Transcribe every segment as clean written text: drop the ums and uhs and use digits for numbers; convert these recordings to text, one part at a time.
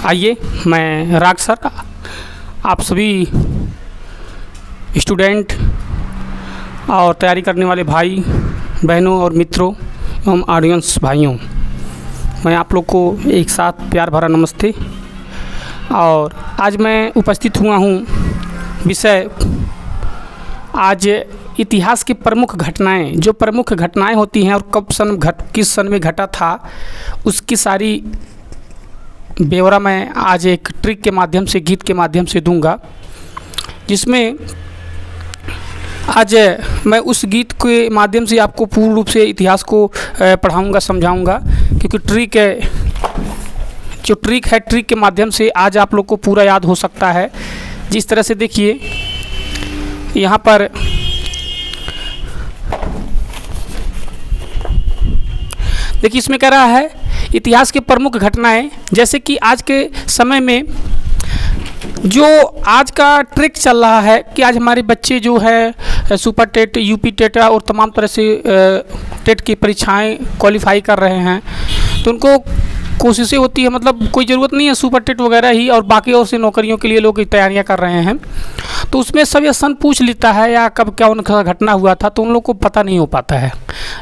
आइए, मैं राग सर आप सभी स्टूडेंट और तैयारी करने वाले भाई बहनों और मित्रों एवं ऑडियंस भाइयों, मैं आप लोग को एक साथ प्यार भरा नमस्ते। और आज मैं उपस्थित हुआ हूँ विषय आज इतिहास की प्रमुख घटनाएं, जो प्रमुख घटनाएं होती हैं और कब किस सन में घटा था, उसकी सारी ब्यौरा मैं आज एक ट्रिक के माध्यम से, गीत के माध्यम से दूंगा, जिसमें आज मैं उस गीत के माध्यम से आपको पूर्ण रूप से इतिहास को पढ़ाऊंगा, समझाऊंगा। क्योंकि ट्रिक है, ट्रिक के माध्यम से आज आप लोग को पूरा याद हो सकता है। जिस तरह से देखिए यहाँ पर देखिए, इसमें कह रहा है इतिहास के प्रमुख घटनाएं। जैसे कि आज के समय में जो आज का ट्रिक चल रहा है कि आज हमारे बच्चे जो है सुपर टेट, यूपी टेट और तमाम तरह से टेट की परीक्षाएं क्वालिफाई कर रहे हैं, तो उनको कोशिशें होती है, मतलब कोई ज़रूरत नहीं है सुपर टेट वगैरह ही, और बाकी और से नौकरियों के लिए लोग तैयारियां कर रहे हैं। तो उसमें सब ये सन पूछ लेता है या कब क्या उनका घटना हुआ था, तो उन लोग को पता नहीं हो पाता है,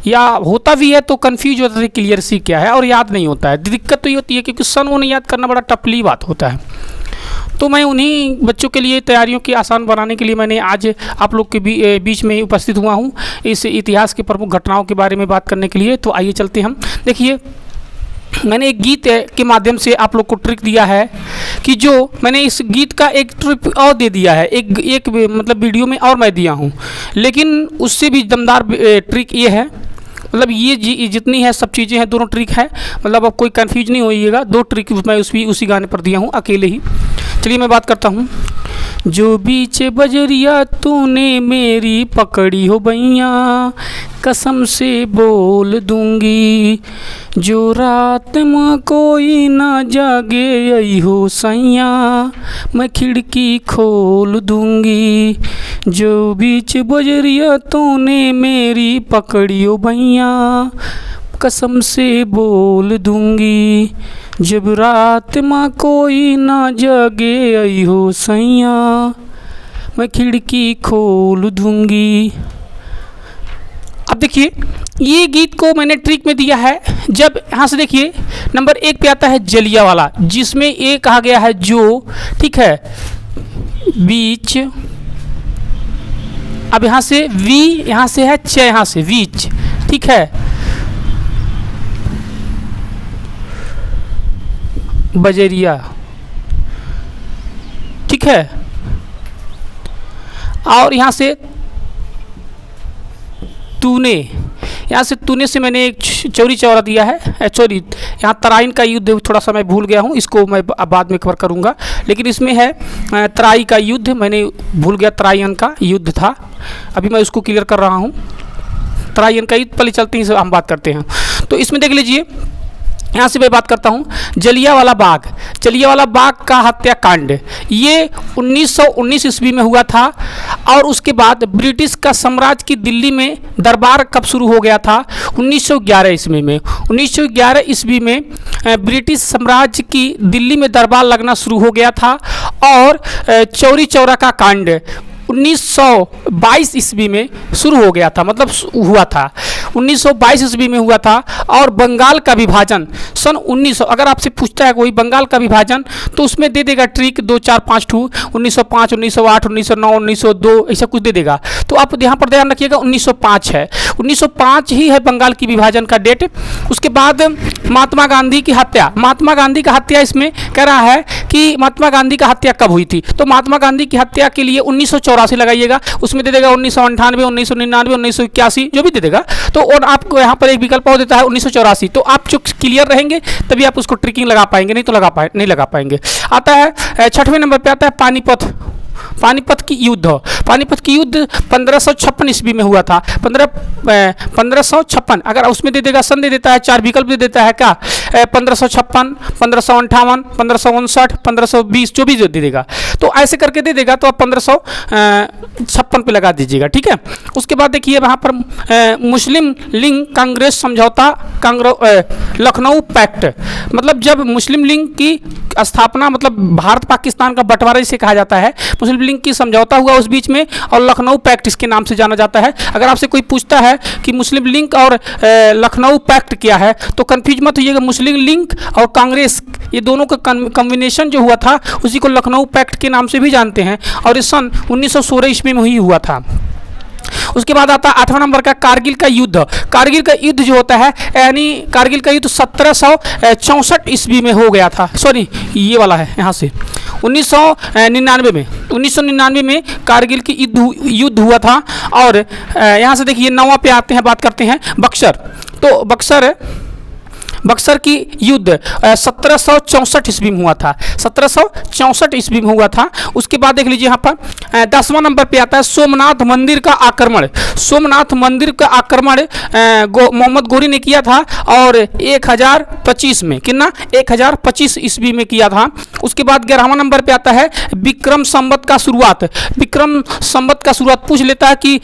या होता भी है तो कंफ्यूज होता है क्लियर सी क्या है, और याद नहीं होता है। दिक्कत तो ये होती है क्योंकि सन उन्हें याद करना बड़ा टफली बात होता है। तो मैं उन्हीं बच्चों के लिए तैयारियों की आसान बनाने के लिए मैंने आज आप लोग के बीच में उपस्थित हुआ हूँ इस इतिहास की प्रमुख घटनाओं के बारे में बात करने के लिए। तो आइए चलते हम। देखिए, मैंने एक गीत के माध्यम से आप लोग को ट्रिक दिया है कि जो मैंने इस गीत का एक ट्रिक और दे दिया है, एक मतलब वीडियो में और मैं दिया हूँ, लेकिन उससे भी दमदार ट्रिक ये है। मतलब ये जितनी है सब चीज़ें हैं, दोनों ट्रिक है, मतलब अब कोई कंफ्यूज नहीं होइएगा। दो ट्रिक मैं उसी गाने पर दिया हूँ अकेले ही। चलिए मैं बात करता हूँ। जो बीच बजरिया तूने मेरी पकड़ी हो बैया, कसम से बोल दूंगी, जो रात में कोई ना जागे आई हो सैया, मैं खिड़की खोल दूंगी। जो बीच बजरिया तूने मेरी पकड़ी हो बैया, कसम से बोल दूंगी, जब रात में कोई ना जागे आई हो सैया, मैं खिड़की खोल दूंगी। अब देखिए, ये गीत को मैंने ट्रिक में दिया है। जब यहाँ से देखिए नंबर 1 पे आता है जलियांवाला, जिसमें ये कहा गया है जो, ठीक है, बीच, अब यहाँ से वी, यहाँ से है च, यहाँ से बीच, ठीक है, बजरिया, ठीक है, और यहाँ से तूने, यहाँ से तूने से मैंने एक चौरी चौरा दिया है, चौरी, यहाँ तराइन का युद्ध थोड़ा सा मैं भूल गया हूँ, इसको मैं बाद में कवर करूँगा। लेकिन इसमें है तराई का युद्ध, मैंने भूल गया, तराइन का युद्ध था, अभी मैं उसको क्लियर कर रहा हूँ। तराइन का युद्ध पहले चलते हैं, हम बात करते हैं। तो इसमें देख लीजिए, यहाँ से मैं बात करता हूँ जलियांवाला बाग। जलियांवाला बाग का हत्याकांड ये 1919 ईस्वी में हुआ था, और उसके बाद ब्रिटिश का साम्राज्य की दिल्ली में दरबार कब शुरू हो गया था? 1911 ईस्वी में। 1911 ईस्वी में ब्रिटिश साम्राज्य की दिल्ली में दरबार लगना शुरू हो गया था, और चौरी चौरा का कांड 1922 ईस्वी में शुरू हो गया था, मतलब हुआ था 1922 ईस्वी में हुआ था। और बंगाल का विभाजन सन 1900, अगर आपसे पूछता है कोई बंगाल का विभाजन, तो उसमें दे देगा ट्रिक 2 4 5 ठू, 1905, 1908, 1909, 1902, ऐसा कुछ दे देगा। तो आप यहाँ पर ध्यान रखिएगा 1905 है, 1905 ही है बंगाल की विभाजन का डेट। उसके बाद महात्मा गांधी की हत्या, महात्मा गांधी का हत्या, इसमें कह रहा है कि महात्मा गांधी का हत्या कब हुई थी, तो महात्मा गांधी की हत्या के लिए 1984 लगाइएगा, उसमें दे देगा 1998, 1999, 1981, जो भी दे देगा। तो और आपको यहाँ पर एक विकल्प और देता है 1984। तो आप जो क्लियर रहेंगे तभी आप उसको ट्रिकिंग लगा पाएंगे, नहीं तो नहीं लगा पाएंगे। आता है 6वें नंबर पे आता है पानीपत। पानीपत की युद्ध, पानीपत की युद्ध 1556 ईस्वी में हुआ था। 1556, अगर उसमें दे देगा सन दे देता है, 4 विकल्प दे देता है क्या, 1556, 1558, 1559, 1520, जो भी दे देगा। तो ऐसे करके दे देगा, तो आप 1556 पे लगा दीजिएगा, ठीक है। उसके बाद देखिए वहाँ पर मुस्लिम लीग कांग्रेस समझौता, लखनऊ पैक्ट, मतलब जब मुस्लिम लीग की स्थापना मतलब भारत पाकिस्तान का बंटवारा जिसे कहा जाता है, मुस्लिम लीग की समझौता हुआ उस बीच में, और लखनऊ पैक्ट इसके नाम से जाना जाता है। अगर आपसे कोई पूछता है कि मुस्लिम लीग और लखनऊ पैक्ट क्या है, तो कंफ्यूज मत होइएगा, मुस्लिम लीग और कांग्रेस ये दोनों का कॉम्बिनेशन जो हुआ था उसी को लखनऊ पैक्ट के नाम से भी जानते हैं, और इस सन 1916 ईस्वी में ही हुआ था। उसके बाद आता है 8वां नंबर का कारगिल का युद्ध। कारगिल का युद्ध जो होता है, यानी कारगिल का युद्ध 1764 ईस्वी में हो गया था। सॉरी, ये वाला है यहाँ से 1999 में कारगिल की युद्ध हुआ था। और यहाँ से देखिए 9वां पे आते हैं, बात करते हैं बक्सर। तो बक्सर की युद्ध 1764 ईस्वी में हुआ था, 1764 ईस्वी में हुआ था। उसके बाद देख लीजिए यहाँ पर 10वां नंबर पे आता है सोमनाथ मंदिर का आक्रमण। सोमनाथ मंदिर का आक्रमण मोहम्मद गोरी ने किया था, और 1025 में, कितना 1025 ईस्वी में किया था। उसके बाद 11वां नंबर पे आता है विक्रम संवत का शुरुआत। विक्रम संवत का शुरुआत पूछ लेता है कि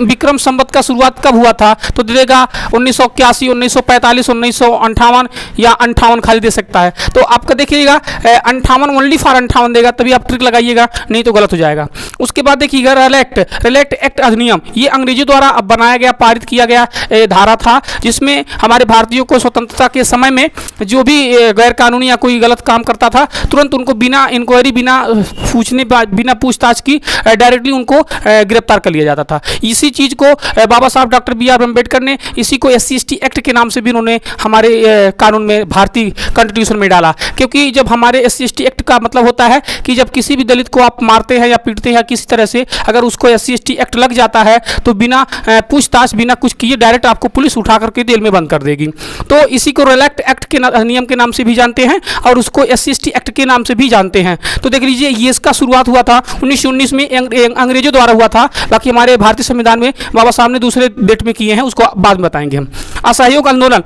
विक्रम संवत का शुरुआत कब हुआ था, तो दे देगा 1981, 1945, 1958 या 58 खाली दे सकता है। तो आपका देखिएगा 58, ओनली फॉर 58 देगा, तभी आप ट्रिक लगाइएगा, नहीं तो गलत हो जाएगा। उसके बाद देखिएगा रिलेक्ट एक्ट अधिनियम, ये अंग्रेजों द्वारा अब बनाया गया, पारित किया गया धारा था, जिसमें हमारे भारतीयों को स्वतंत्रता के समय में जो भी गैर कानूनी या कोई गलत काम करता था, तुरंत उनको बिना इंक्वायरी, बिना पूछताछ की डायरेक्टली उनको गिरफ्तार कर लिया जाता था। इसी चीज़ को बाबा साहब डॉक्टर BR अम्बेडकर ने इसी को SC/ST एक्ट के नाम से भी उन्होंने हमारे कानून में, भारतीय कॉन्स्टिट्यूशन में डाला। क्योंकि जब हमारे SC/ST एक्ट का मतलब होता है कि जब किसी भी दलित को आप मारते हैं या पीटते हैं किसी तरह से, अगर उसको SC/ST एक्ट लग जाता है तो बिना पूछताछ, बिना कुछ किए डायरेक्ट आपको पुलिस उठा करके जेल में बंद कर देगी। तो इसी को रिलेक्ट एक्ट के नियम के नाम से भी जानते हैं, और उसको SC/ST एक्ट के नाम से भी जानते हैं। तो देख लीजिए, ये इसका शुरुआत हुआ था 1919 में, अंग्रेजों द्वारा हुआ था। बाकी हमारे भारतीय संविधान में बाबा साहब ने दूसरे डेट में किए हैं, उसको बाद में बताएंगे हम। असहयोग आंदोलन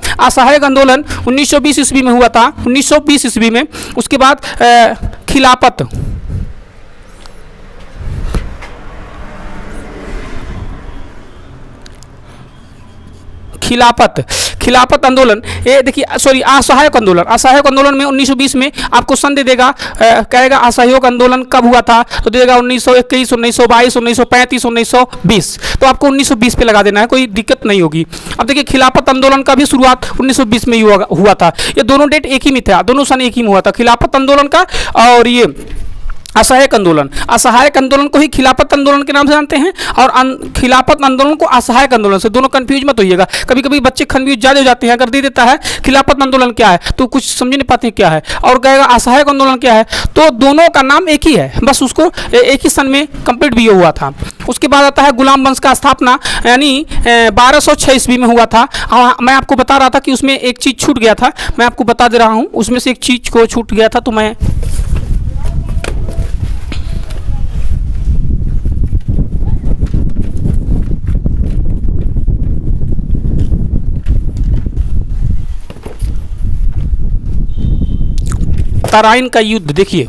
1920 ईस्वी में हुआ था, 1920 ईस्वी में। उसके बाद खिलाफत आंदोलन, ये देखिए, सॉरी, असहयोग आंदोलन में 1920 में आपको सन दे देगा, कहेगा असहयोग आंदोलन कब हुआ था, तो दे देगा 1921, 1922, 1935, 1920। तो आपको 1920 पे लगा देना है, कोई दिक्कत नहीं होगी। अब देखिए, खिलाफत आंदोलन का भी शुरुआत 1920 में हुआ था। ये दोनों डेट एक ही में था, दोनों सन एक ही में हुआ था, खिलाफत आंदोलन का और ये असहायक आंदोलन को ही खिलाफत आंदोलन के नाम से जानते हैं, और खिलाफत आंदोलन को असहायक आंदोलन से, दोनों कंफ्यूज मत होइएगा। कभी कभी बच्चे कंफ्यूज ज़्यादा हो जाते हैं, अगर दे देता है खिलाफत आंदोलन क्या है तो कुछ समझ नहीं पाते क्या है, और कहेगा असहायक आंदोलन क्या है, तो दोनों का नाम एक ही है, बस उसको एक ही सन में कंप्लीट भी हुआ था। उसके बाद आता है गुलाम वंश का स्थापना, यानी 1206 ईस्वी में हुआ था। मैं आपको बता रहा था कि उसमें एक चीज़ छूट गया था, मैं आपको बता दे रहा हूँ, उसमें से एक चीज़ को छूट गया था, तो मैं तराइन का युद्ध, देखिए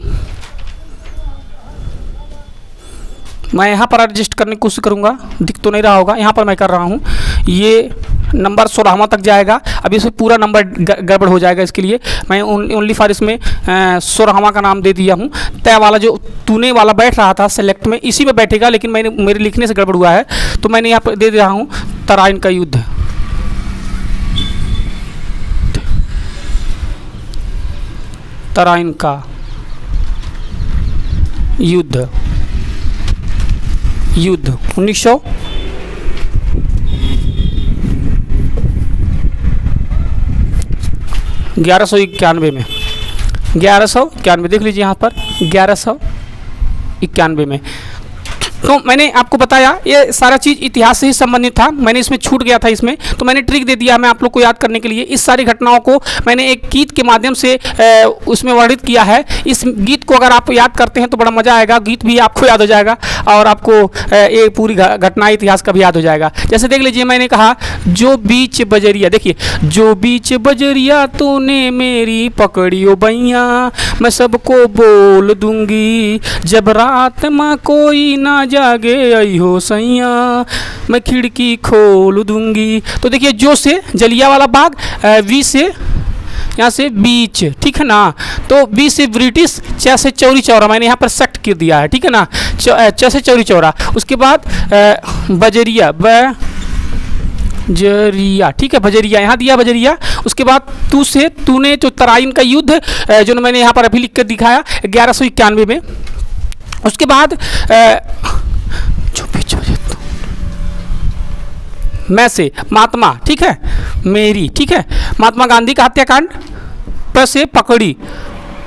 मैं यहाँ पर एडजस्ट करने की कोशिश करूँगा, दिख तो नहीं रहा होगा, यहाँ पर मैं कर रहा हूँ। ये नंबर 16वां तक जाएगा, अभी इसमें पूरा नंबर गड़बड़ हो जाएगा, इसके लिए मैं ओनली फॉर इसमें 16वां का नाम दे दिया हूँ। तय वाला जो तूने वाला बैठ रहा था सेलेक्ट में, इसी में बैठेगा, लेकिन मेरे लिखने से गड़बड़ हुआ है, तो मैंने यहाँ पर दे रहा हूँ तराइन का युद्ध। तराइन का युद्ध 1191 में, 1191 देख लीजिए यहाँ पर 1191 में। तो मैंने आपको बताया ये सारा चीज़ इतिहास से ही संबंधित था, मैंने इसमें छूट गया था इसमें, तो मैंने ट्रिक दे दिया मैं आप लोग को याद करने के लिए। इस सारी घटनाओं को मैंने एक गीत के माध्यम से उसमें वर्णित किया है। इस गीत को अगर आप याद करते हैं तो बड़ा मज़ा आएगा, गीत भी आपको याद हो जाएगा और आपको ये पूरी घटना इतिहास का भी याद हो जाएगा। जैसे देख लीजिए, मैंने कहा जो बीच बजरिया, देखिए जो बीच बजरिया तूने मेरी पकड़ियो बैया, मैं सबको बोल दूंगी जब रात में कोई ना जागे आई हो सैया, मैं खिड़की खोल दूंगी। तो देखिए, जो से जलियांवाला बाग, वी से यहाँ से बीच, ठीक है ना। तो बी से ब्रिटिश, च से चौरी चौरा मैंने यहाँ पर सेक्ट कर दिया है, ठीक है ना। च से चौरी चौरा, उसके बाद बजरिया, बजरिया, ठीक है, बजरिया यहाँ दिया बजरिया। उसके बाद तू से तूने जो तराइन का युद्ध जो मैंने यहाँ पर अभी लिख कर दिखाया 1191 में। उसके बाद जो बीच मैं से महात्मा, ठीक है, मेरी, ठीक है, महात्मा गांधी का हत्याकांड, प से पकड़ी,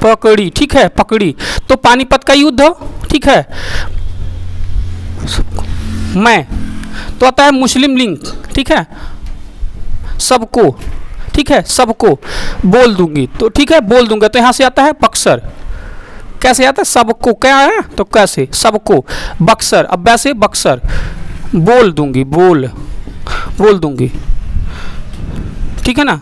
पकड़ी, ठीक है, पकड़ी। तो पानीपत का युद्ध, ठीक है, मैं तो आता है मुस्लिम लीग, ठीक है, सबको, ठीक है, सबको बोल दूंगी, तो ठीक है, बोल दूंगा। तो यहाँ से आता है बक्सर, कैसे आता है, सबको, क्या है तो कैसे, सबको, बक्सर, अब वैसे बक्सर, बोल दूंगी, बोल दूंगी, ठीक है ना।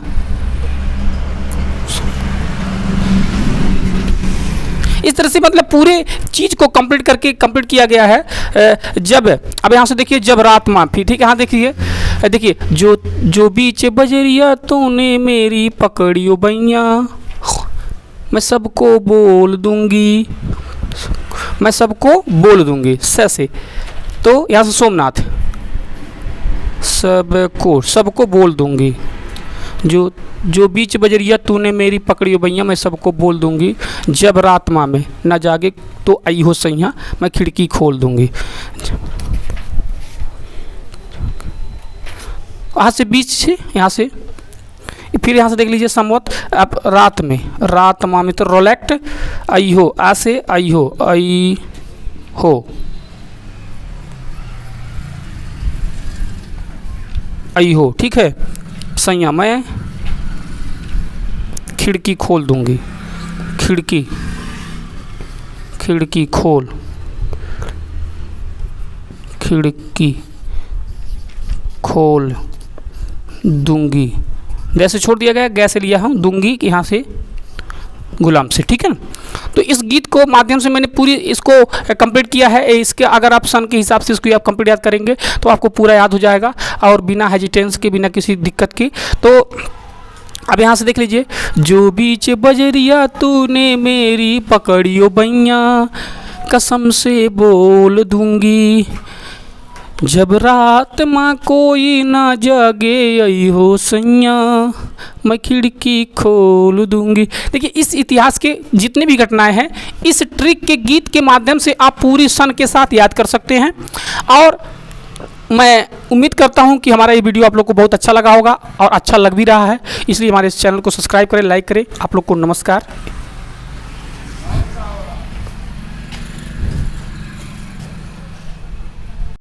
इस तरह से मतलब पूरे चीज़ को कंप्लीट किया गया है। जब, अब यहाँ से देखिए, जब रात माफी, ठीक है, यहाँ देखिए, देखिए जो बीच बजरिया तूने मेरी पकड़ियो बैया, मैं सबको बोल दूंगी, मैं सबको बोल दूंगी, से। तो यहाँ से सोमनाथ, सबको बोल दूंगी, जो बीच बजरिया तूने मेरी पकड़ी भैया, मैं सबको बोल दूंगी। जब रात माँ में न जागे तो आई हो सैया, मैं खिड़की खोल दूंगी। यहाँ से बीच से, यहाँ से फिर यहाँ से देख लीजिए संवत। अब रात में, रात माँ में तो रोलेक्ट, आई हो, आ से आई हो, आई हो, आई हो, ठीक है, सैया मैं खिड़की खोल दूंगी, खिड़की खोल, खिड़की खोल दूंगी। जैसे छोड़ दिया गया, गैस लिया हूँ, दूंगी कि यहाँ से गुलाम से, ठीक है ना। तो इस गीत को माध्यम से मैंने पूरी इसको कंप्लीट किया है। इसके अगर आप सन के हिसाब से इसको आप कंप्लीट याद करेंगे तो आपको पूरा याद हो जाएगा, और बिना हेजिटेंस के, बिना किसी दिक्कत की। तो अब यहाँ से देख लीजिए, जो बीच बजरिया तूने मेरी पकड़ियो बैया, कसम से बोल दूंगी, जब रात माँ कोई ना जागे आई हो सैया, मैं खिड़की खोल दूंगी। देखिए, इस इतिहास के जितने भी घटनाएं हैं, इस ट्रिक के गीत के माध्यम से आप पूरी सन के साथ याद कर सकते हैं। और मैं उम्मीद करता हूं कि हमारा ये वीडियो आप लोग को बहुत अच्छा लगा होगा, और अच्छा लग भी रहा है, इसलिए हमारे इस चैनल को सब्सक्राइब करें, लाइक करें। आप लोग को नमस्कार।